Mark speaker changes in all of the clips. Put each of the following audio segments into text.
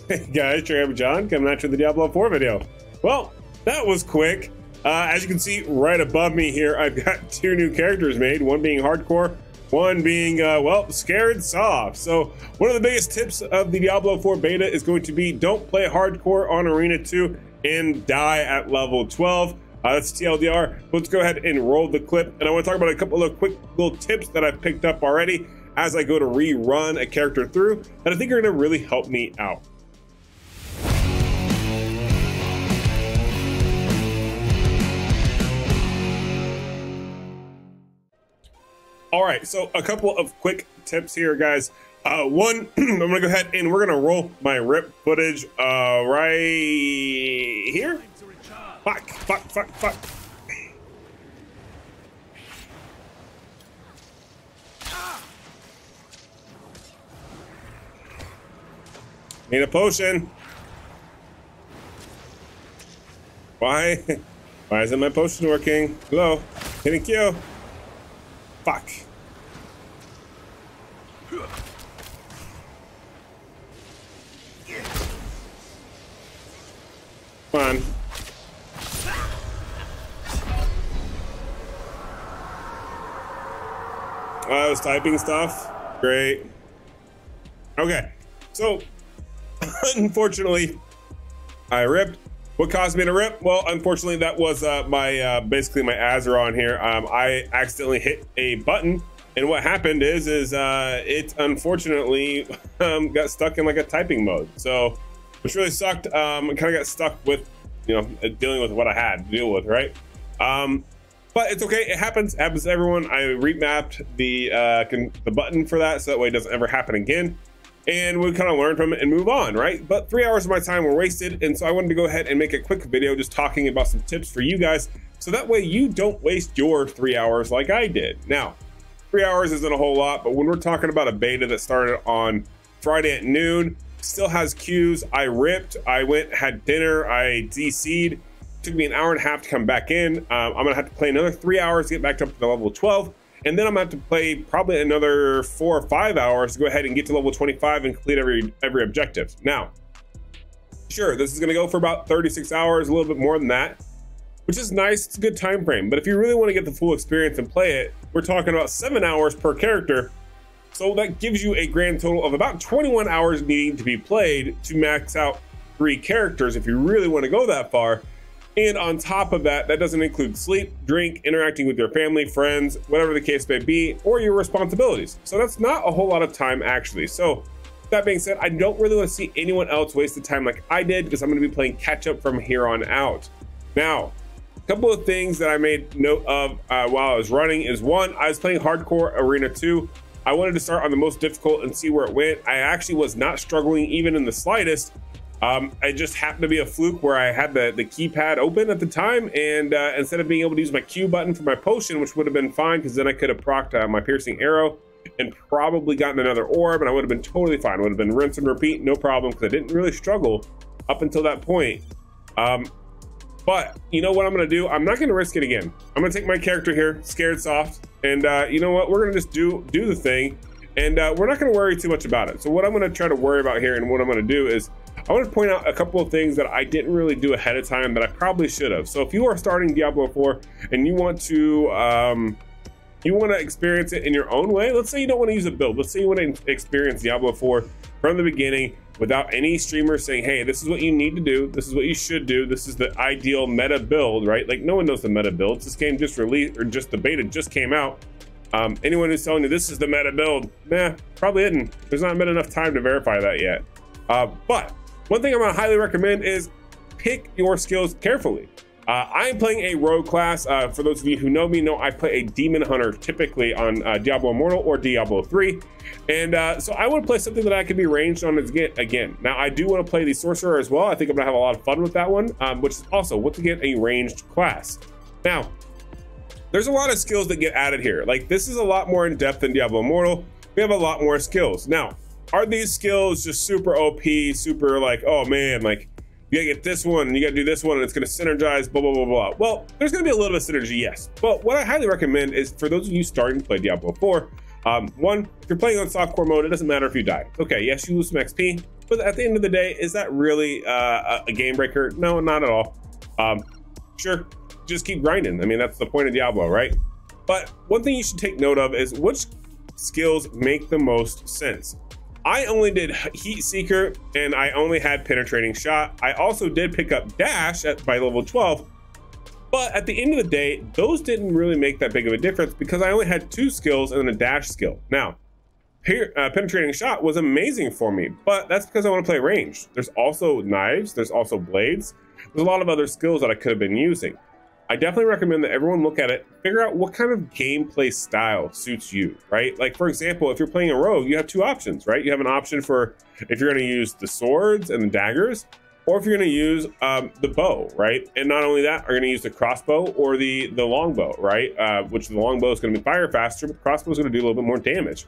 Speaker 1: Hey guys, I'm John coming at you with the Diablo 4 video. Well, that was quick. As you can see right above me here, I've got two new characters made, one being hardcore, one being, well, scared soft. So one of the biggest tips of the Diablo 4 beta is going to be don't play hardcore on Arena 2 and die at level 12. That's TLDR. Let's go ahead and roll the clip. And I want to talk about a couple of quick little tips that I've picked up already as I go to rerun a character through that I think are going to really help me out. All right, so a couple of quick tips here, guys. One, I'm gonna go ahead and we're gonna roll my rip footage right here. Fuck. Need a potion. Why isn't my potion working? Hello, hitting Q. Fuck. Come on. I was typing stuff. Great. Okay. So, unfortunately, I ripped. What caused me to rip? Well, unfortunately, that was basically my Azeron here. I accidentally hit a button, and what happened is it unfortunately got stuck in like a typing mode. So, which really sucked. I kind of got stuck with, dealing with what I had to deal with, right? But it's okay. It happens. It happens to everyone. I remapped the button for that, so that way it doesn't ever happen again. And we kind of learn from it and move on, right? But 3 hours of my time were wasted, and so I wanted to go ahead and make a quick video just talking about some tips for you guys, so that way you don't waste your 3 hours like I did. Now, 3 hours isn't a whole lot, but when we're talking about a beta that started on Friday at noon, still has queues, I ripped, I went, had dinner, I DC'd, took me an hour and a half to come back in. I'm gonna have to play another 3 hours to get back up to the level 12. And then I'm gonna have to play probably another 4 or 5 hours to go ahead and get to level 25 and complete every objective. Now, sure, this is gonna go for about 36 hours, a little bit more than that, which is nice. It's a good time frame. But if you really want to get the full experience and play it, we're talking about 7 hours per character. So that gives you a grand total of about 21 hours needing to be played to max out 3 characters if you really want to go that far. And on top of that, that doesn't include sleep, drink, interacting with your family, friends, whatever the case may be, or your responsibilities. So that's not a whole lot of time actually. So that being said, I don't really want to see anyone else waste the time like I did, because I'm going to be playing catch up from here on out. Now, a couple of things that I made note of while I was running is, one, I was playing hardcore Arena 2. I wanted to start on the most difficult and see where it went. I actually was not struggling even in the slightest. I just happened to be a fluke where I had the keypad open at the time, and instead of being able to use my Q button for my potion, which would have been fine because then I could have procced my piercing arrow and probably gotten another orb, and I would have been totally fine. It would have been rinse and repeat, no problem, because I didn't really struggle up until that point. But you know what I'm gonna do? I'm not gonna risk it again. I'm gonna take my character here, scared soft, and you know what? We're gonna just do the thing, and we're not gonna worry too much about it. So what I'm gonna try to worry about here, and what I'm gonna do is, I want to point out a couple of things that I didn't really do ahead of time that I probably should have. So if you are starting Diablo 4 and you want to experience it in your own way, let's say you don't want to use a build. Let's say you want to experience Diablo 4 from the beginning without any streamer saying, hey, this is what you need to do. This is what you should do. This is the ideal meta build, right? Like, no one knows the meta builds. This game just released, or just the beta just came out. Anyone who's telling you this is the meta build, probably isn't. There's not been enough time to verify that yet. But one thing I'm gonna highly recommend is pick your skills carefully. I am playing a rogue class. For those of you who know me, know I play a demon hunter typically on Diablo Immortal or Diablo 3. And so I want to play something that I can be ranged on again. Now I do want to play the sorcerer as well. I think I'm gonna have a lot of fun with that one, which is also once again a ranged class. Now, there's a lot of skills that get added here. Like, this is a lot more in depth than Diablo Immortal. We have a lot more skills. Now, are these skills just super OP, super like, oh man, like you gotta get this one and you gotta do this one and it's gonna synergize, blah, blah, blah, blah. Well, there's gonna be a little bit of synergy, yes. But what I highly recommend is for those of you starting to play Diablo 4, one, if you're playing on softcore mode, it doesn't matter if you die. Okay, yes, you lose some XP, But at the end of the day, is that really a game breaker? No, not at all. Sure, just keep grinding. I mean, that's the point of Diablo, right? But one thing you should take note of is which skills make the most sense. I only did Heat Seeker and I only had Penetrating Shot. I also did pick up Dash by level 12, but at the end of the day, those didn't really make that big of a difference because I only had 2 skills and then a Dash skill. Now, here, Penetrating Shot was amazing for me, but that's because I want to play ranged. There's also knives, there's also blades. There's a lot of other skills that I could have been using. I definitely recommend that everyone look at it, figure out what kind of gameplay style suits you, right? Like, for example, if you're playing a rogue, you have 2 options, right? You have an option for if you're going to use the swords and the daggers, or if you're going to use the bow, right? And not only that, are going to use the crossbow or the longbow, right? Which the longbow is going to be fire faster, but the crossbow is going to do a little bit more damage.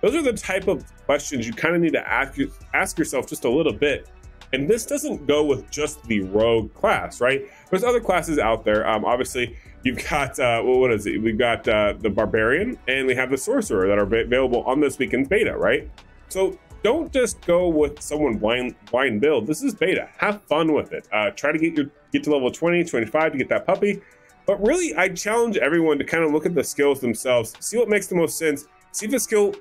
Speaker 1: Those are the type of questions you kind of need to ask yourself just a little bit. And this doesn't go with just the rogue class, right? There's other classes out there. Obviously, you've got, what is it? We've got the Barbarian and we have the Sorcerer that are available on this weekend's beta, right? So don't just go with someone blind build. This is beta. Have fun with it. Try to get to level 20, 25 to get that puppy. But really, I challenge everyone to kind of look at the skills themselves, see what makes the most sense, see if the skill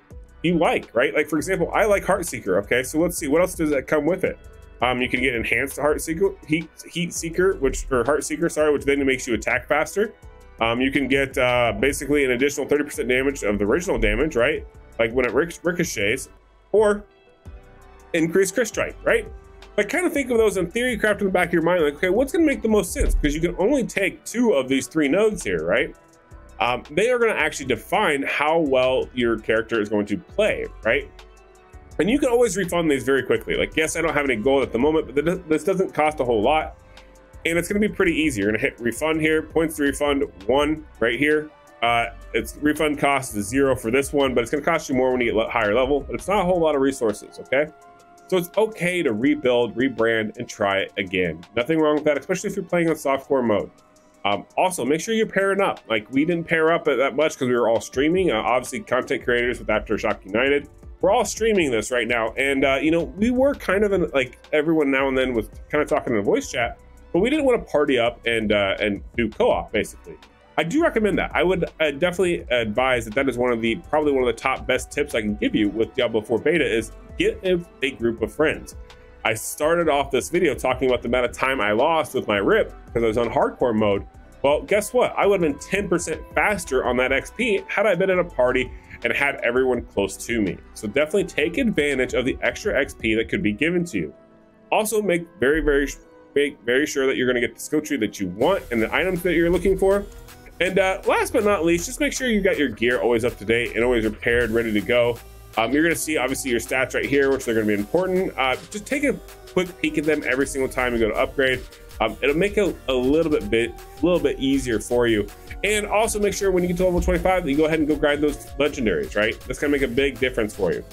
Speaker 1: you like, right? Like, for example, I like Heart Seeker, okay? So let's see, what else does that come with it? You can get enhanced Heart Seeker, Heat Seeker, or Heart Seeker, sorry, which then makes you attack faster. You can get basically an additional 30% damage of the original damage, right? Like when it ricochets, or increased crit strike, right? But kind of think of those in theory, craft in the back of your mind, like, okay, what's going to make the most sense? Because you can only take 2 of these 3 nodes here, right? They are going to actually define how well your character is going to play, right? And you can always refund these very quickly. Like, yes, I don't have any gold at the moment, but this doesn't cost a whole lot. And it's going to be pretty easy. You're going to hit refund here, points to refund 1 right here. Its refund cost is 0 for this one, but it's going to cost you more when you get higher level, but it's not a whole lot of resources, okay? So it's okay to rebuild, rebrand, and try it again. Nothing wrong with that, especially if you're playing on softcore mode. Also, make sure you're pairing up. Like, we didn't pair up that much because we were all streaming. Obviously, content creators with Aftershock United. We're all streaming this right now, and you know, we were kind of in, like, everyone now and then was kind of talking in a voice chat, but we didn't want to party up and do co-op basically. I do recommend that. I would definitely advise that is probably one of the top best tips I can give you with Diablo 4 beta is get a group of friends. I started off this video talking about the amount of time I lost with my rip because I was on hardcore mode. Well, guess what? I would have been 10% faster on that XP had I been in a party and had everyone close to me. So definitely take advantage of the extra XP that could be given to you. Also, make very sure that you're going to get the skill tree that you want and the items that you're looking for. And last but not least, just make sure you got your gear always up to date and always repaired, ready to go. You're going to see obviously your stats right here, which are going to be important. Just take a quick peek at them every single time you go to upgrade. It'll make it a little bit easier for you. And also make sure when you get to level 25 that you go ahead and go grind those legendaries, right? That's gonna make a big difference for you.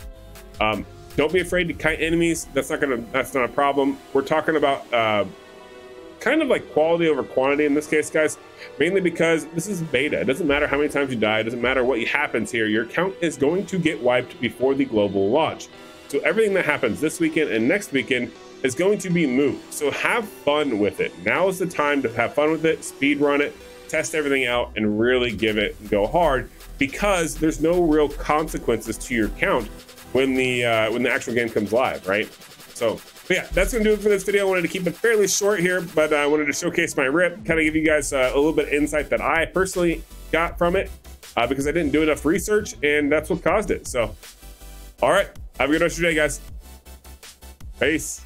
Speaker 1: Don't be afraid to kite enemies. That's not a problem. We're talking about kind of like quality over quantity in this case, guys, mainly because this is beta. It doesn't matter how many times you die. It doesn't matter what happens here. Your account is going to get wiped before the global launch. So everything that happens this weekend and next weekend is going to be moot. So have fun with it. Now is the time to have fun with it, speed run it, test everything out, and really give it and go hard, because there's no real consequences to your account when the actual game comes live, right? So, but yeah, that's gonna do it for this video. I wanted to keep it fairly short here, but I wanted to showcase my rip, kind of give you guys a little bit of insight that I personally got from it, because I didn't do enough research, and that's what caused it. So, all right, have a good rest of your day, guys. Peace.